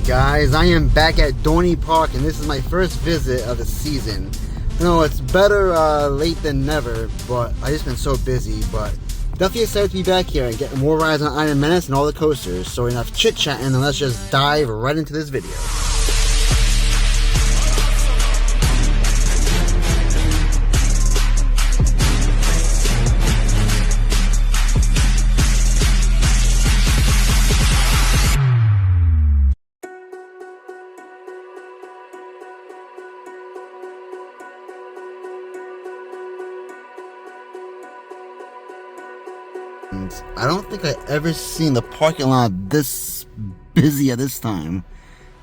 Guys, I am back at Dorney Park and this is my first visit of the season. You know, it's better late than never, but I just been so busy, but definitely excited to be back here and get more rides on Iron Menace and all the coasters. So enough chit-chatting and let's just dive right into this video. I don't think I ever seen the parking lot this busy at this time.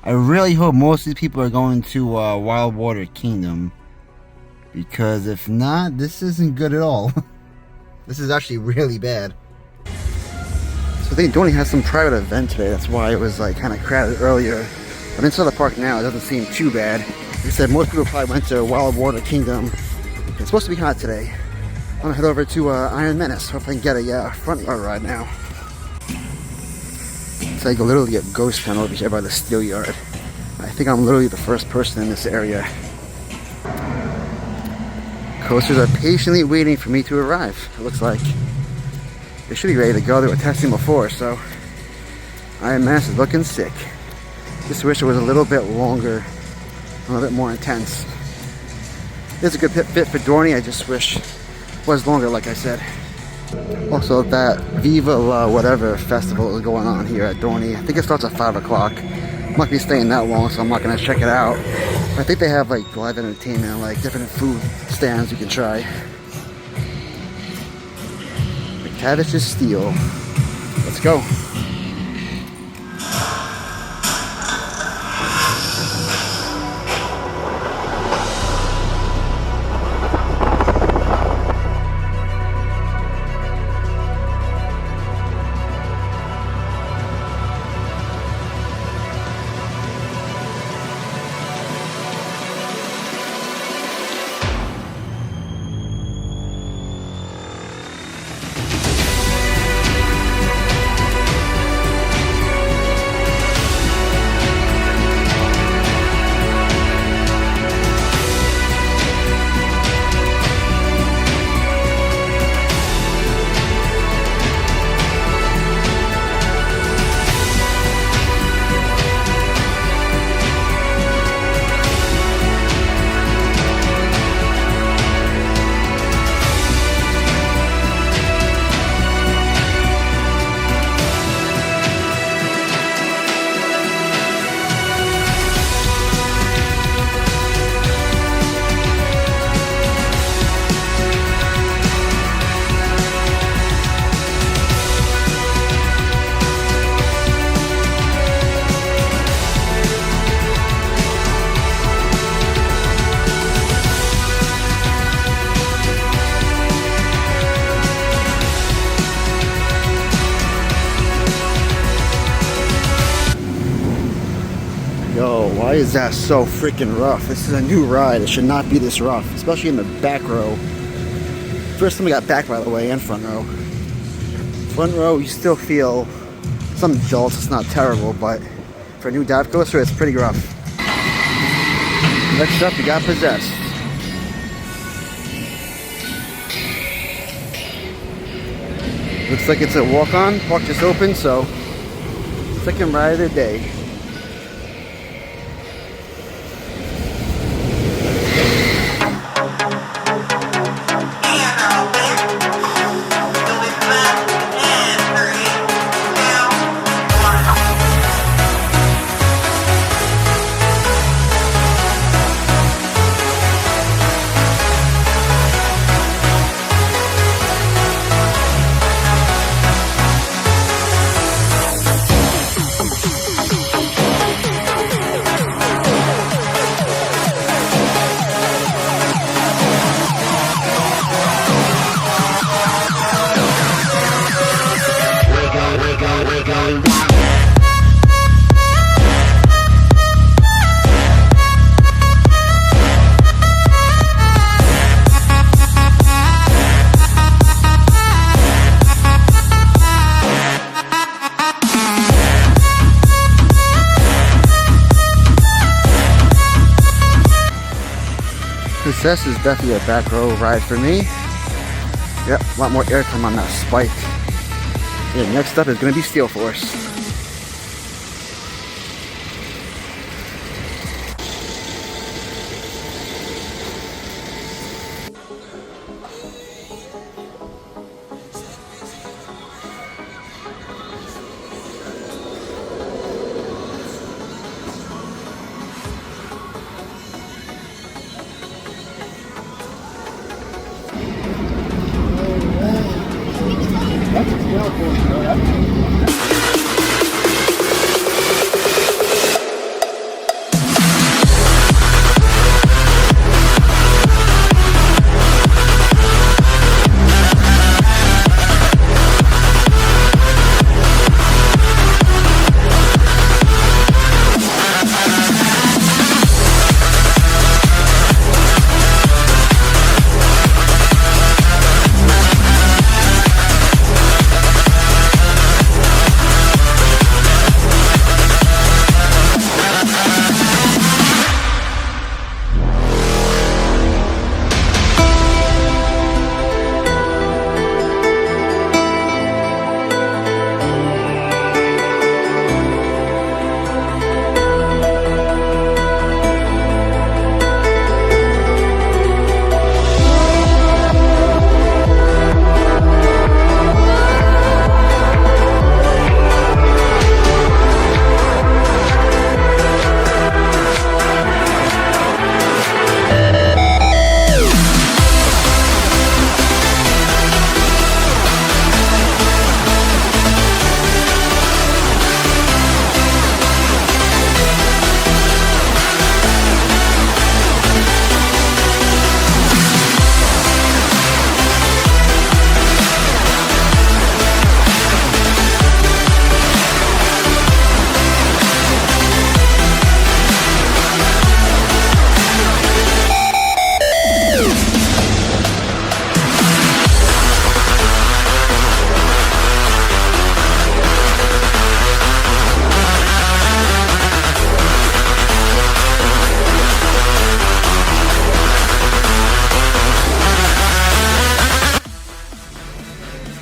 I really hope most of these people are going to Wild Water Kingdom, because if not, this isn't good at all. This is actually really bad. So I think Dorney has some private event today. That's why it was like kind of crowded earlier. I'm inside the park now. It doesn't seem too bad. Like I said, most people probably went to Wild Water Kingdom. It's supposed to be hot today. I'm gonna head over to Iron Menace. Hopefully I can get a front yard ride now. It's like literally a ghost town over here by the steel yard. I think I'm literally the first person in this area. Coasters are patiently waiting for me to arrive. It looks like they should be ready to go. They were testing before, so Iron Menace is looking sick. Just wish it was a little bit longer, a little bit more intense. It's a good fit for Dorney. I just wish was longer, like I said. Also, that Viva La whatever festival is going on here at Dorney. I think it starts at 5 o'clock. I'm not gonna be staying that long, so I'm not gonna check it out. I think they have like live entertainment, like different food stands you can try. McTavish's Steel. Let's go. Yo, why is that so freaking rough? This is a new ride. It should not be this rough, especially in the back row. First time we got back, by the way, and front row. Front row, you still feel some jolts. It's not terrible, but for a new dive coaster, it's pretty rough. Next up, we got Possessed. Looks like it's a walk-on. Park just opened, so second ride of the day. success is definitely a back row ride for me. Yep, a lot more airtime on that spike. Yeah, next up is going to be Steel Force.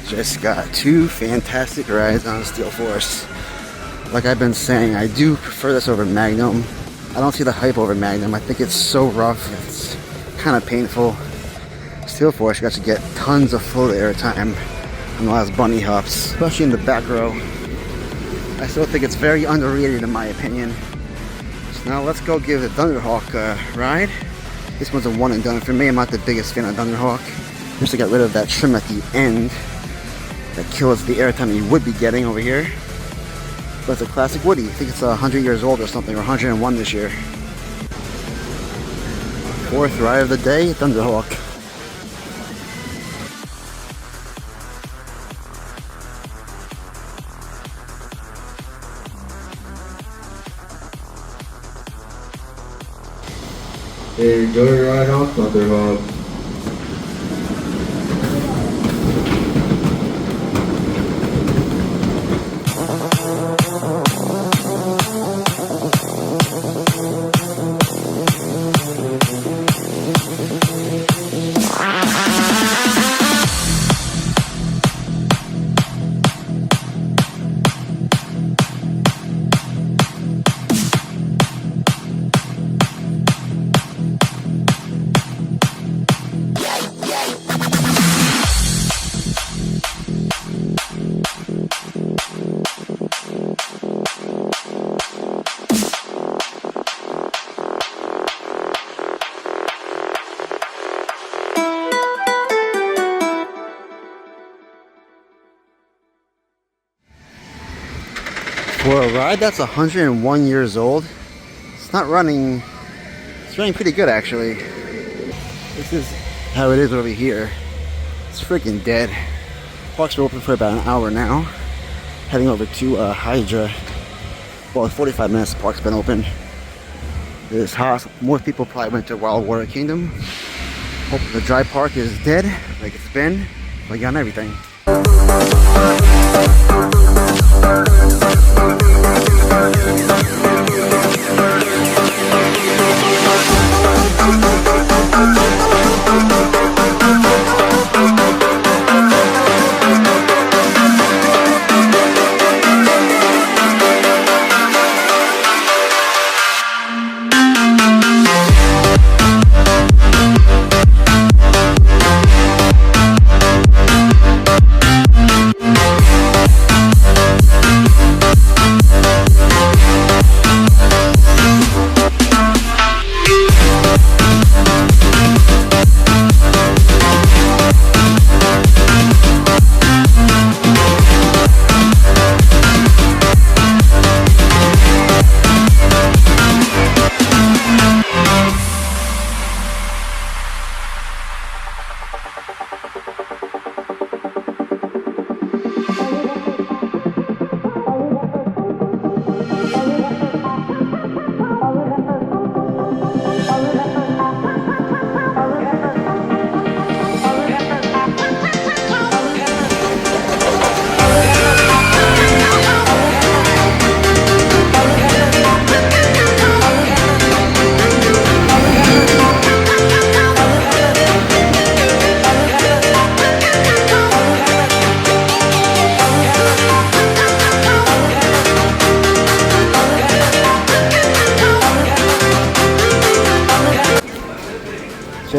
Just got two fantastic rides on Steel Force. Like I've been saying, I do prefer this over Magnum. I don't see the hype over Magnum. I think it's so rough. It's kind of painful. Steel Force, you got to get tons of float air time on the last bunny hops, especially in the back row. I still think it's very underrated in my opinion. So now let's go give the Thunderhawk a ride. This one's a one and done for me. I'm not the biggest fan of Thunderhawk. Just to get rid of that trim at the end that kills the airtime you would be getting over here. But it's a classic Woody. I think it's 100 years old or something, or 101 this year. Fourth ride of the day, Thunderhawk. Hey, enjoy your ride off, Thunderhawk. For a ride that's 101 years old, it's not running, it's running pretty good actually. This is how it is over here. It's freaking dead. Parks are open for about an hour now. Heading over to Hydra. Well, 45 minutes the park's been open. It's hot. More people probably went to Wild Water Kingdom. Hope the dry park is dead like it's been. Like on everything.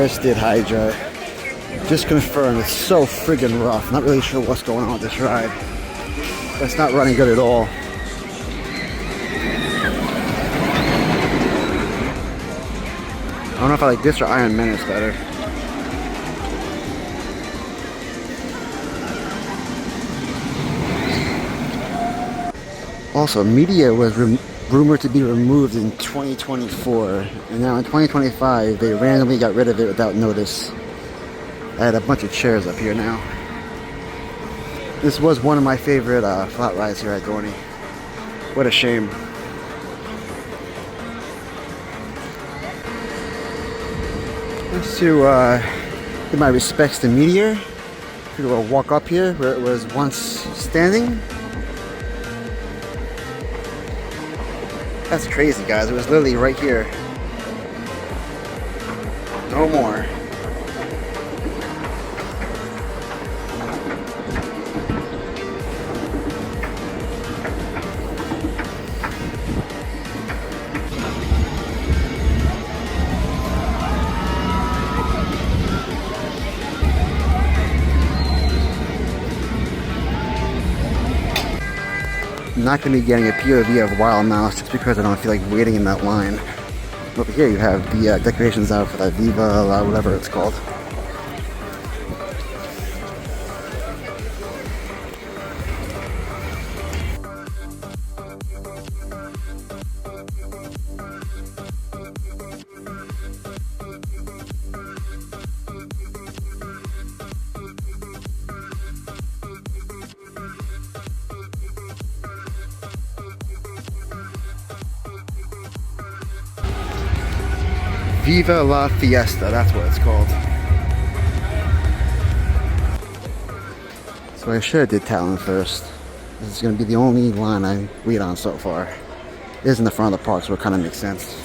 Just did Hydra. Just confirmed it's so friggin' rough. Not really sure what's going on with this ride. But it's not running good at all. I don't know if I like this or Iron Menace better. Also, Media was rumored to be removed in 2024, and now in 2025 they randomly got rid of it without notice. I had a bunch of chairs up here now. This was one of my favorite flat rides here at Dorney. What a shame. Let's do give my respects to Meteor. We'll walk up here where it was once standing. That's crazy, guys. It was literally right here. No more. I'm not going to be getting a POV of Wild Mouse just because I don't feel like waiting in that line. Over here you have the decorations out for that Viva La whatever it's called. Viva La Fiesta, that's what it's called. So I should have did Talon first. This is going to be the only line I wait on so far. It is in the front of the park, so it kind of makes sense.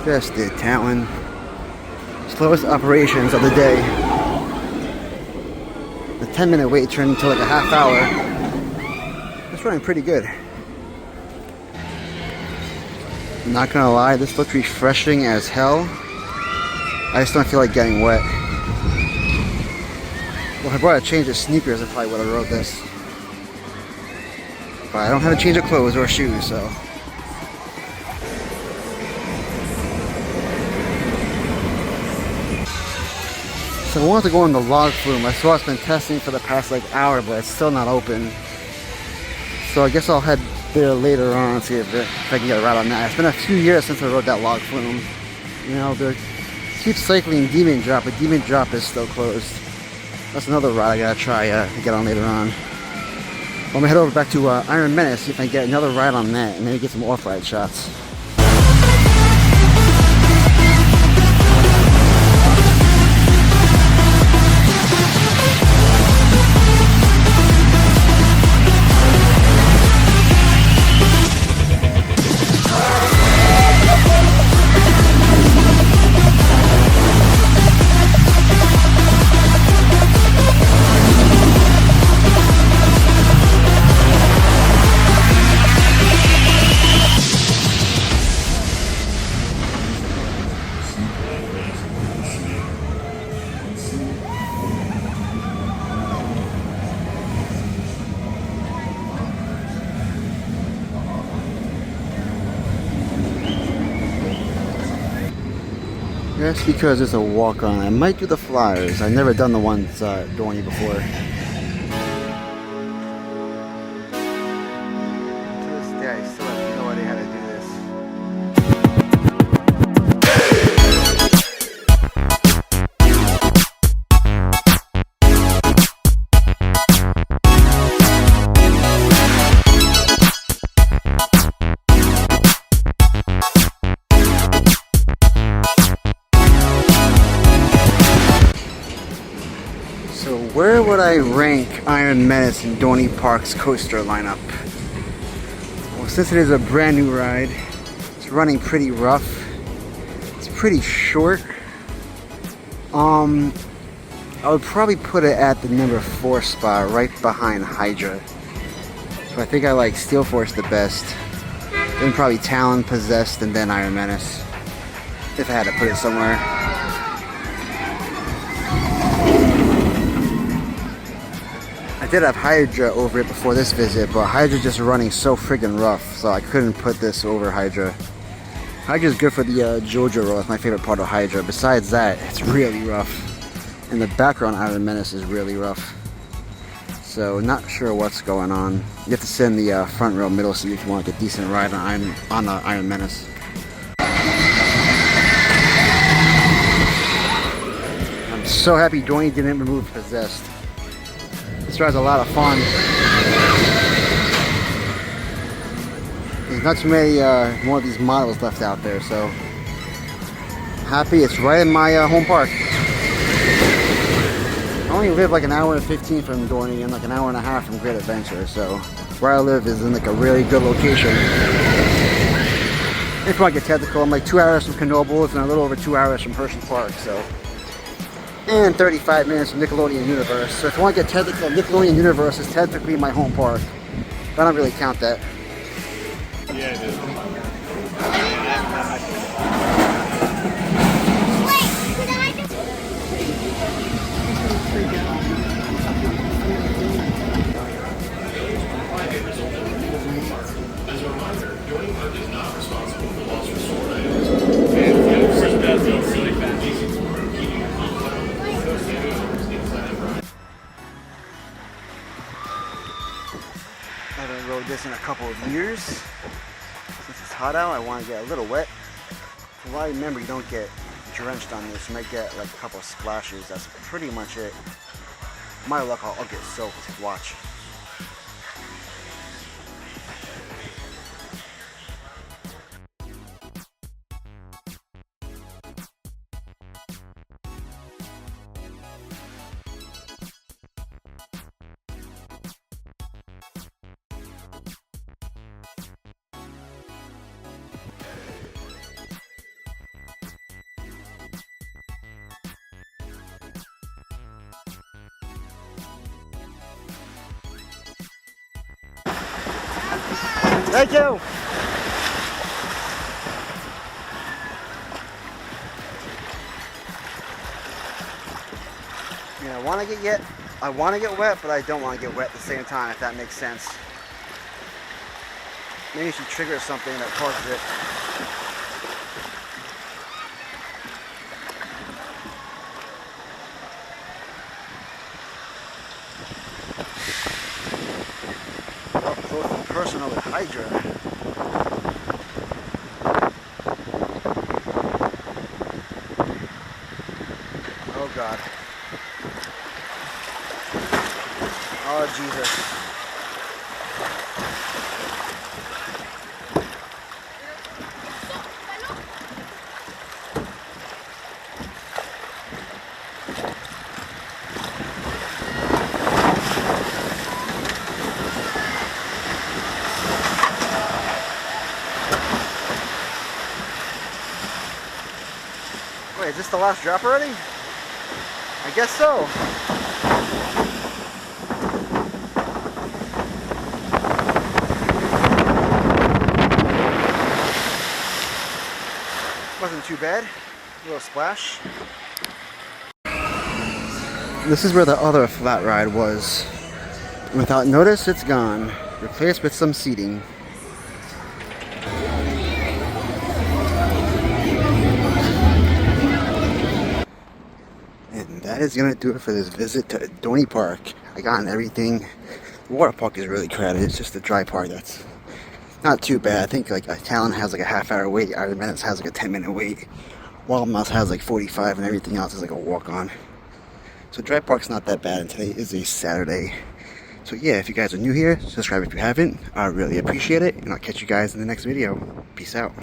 Just did Talon. Slowest operations of the day. The 10-minute wait turned into like a half hour. It's running pretty good. I'm not gonna lie, this looks refreshing as hell. I just don't feel like getting wet. Well, if I brought a change of sneakers, I probably would have rode this. But I don't have a change of clothes or shoes, so. So I wanted to go on the log flume. I saw it's been testing for the past like hour, but it's still not open. So I guess I'll head there later on and see if I can get a ride on that. It's been a few years since I rode that log flume. You know, they keep cycling Demon Drop, but Demon Drop is still closed. That's another ride I gotta try to get on later on. I'm gonna head over back to Iron Menace, see if I can get another ride on that and maybe get some off-ride shots. That's because it's a walk-on. I might do the flyers. I've never done the ones Dorney before. To this day, I still have no idea how to do this. So where would I rank Iron Menace and Dorney Park's coaster lineup? Well, since it is a brand new ride, it's running pretty rough. It's pretty short. I would probably put it at the number 4 spot, right behind Hydra. So I think I like Steel Force the best. Then probably Talon, Possessed, and then Iron Menace. If I had to put it somewhere. I did have Hydra over it before this visit, but Hydra's just running so friggin' rough, so I couldn't put this over Hydra. Hydra's good for the JoJo roll. That's my favorite part of Hydra. Besides that, it's really rough. And the background Iron Menace is really rough. So not sure what's going on. You have to sit in the front row middle seat if you want a decent ride on Iron Menace. I'm so happy Dorney didn't remove Possessed. This ride's a lot of fun. There's not too many more of these models left out there, so happy it's right in my home park. I only live like an hour and 15 from Dorney and like an hour and a half from Great Adventure, so where I live is in like a really good location. If you want to get technical, I'm like 2 hours from Knoebels and a little over 2 hours from Hershey Park, so. And 35 minutes from Nickelodeon Universe. So if you want to get technical, Nickelodeon Universe is technically my home park. But I don't really count that. Yeah, it is. As a reminder, Dorney Park is not responsible for lost resort items. And of course, that's the I haven't rode this in a couple of years. Since it's hot out, I want to get a little wet. From what I remember, you don't get drenched on this. You might get like a couple of splashes. That's pretty much it. My luck, I'll get soaked. Watch. Thank you. Yeah, I want to get wet, but I don't want to get wet at the same time, if that makes sense. Maybe you should trigger something that causes it. Up close and personal with Hydra. Oh God. Oh Jesus. Wait, is this the last drop already? I guess so. Wasn't too bad. A little splash. This is where the other flat ride was. Without notice, it's gone. Replaced with some seating. that is gonna do it for this visit to Dorney Park. I got in everything. The water park is really crowded. It's just the dry part that's not too bad. I think like Talon has like a half-hour wait. Iron Menace has like a 10-minute wait. Wild Mouse has like 45, and everything else is like a walk-on. So dry park's not that bad, and today is a Saturday. So yeah, if you guys are new here, subscribe if you haven't. I really appreciate it, and I'll catch you guys in the next video. Peace out.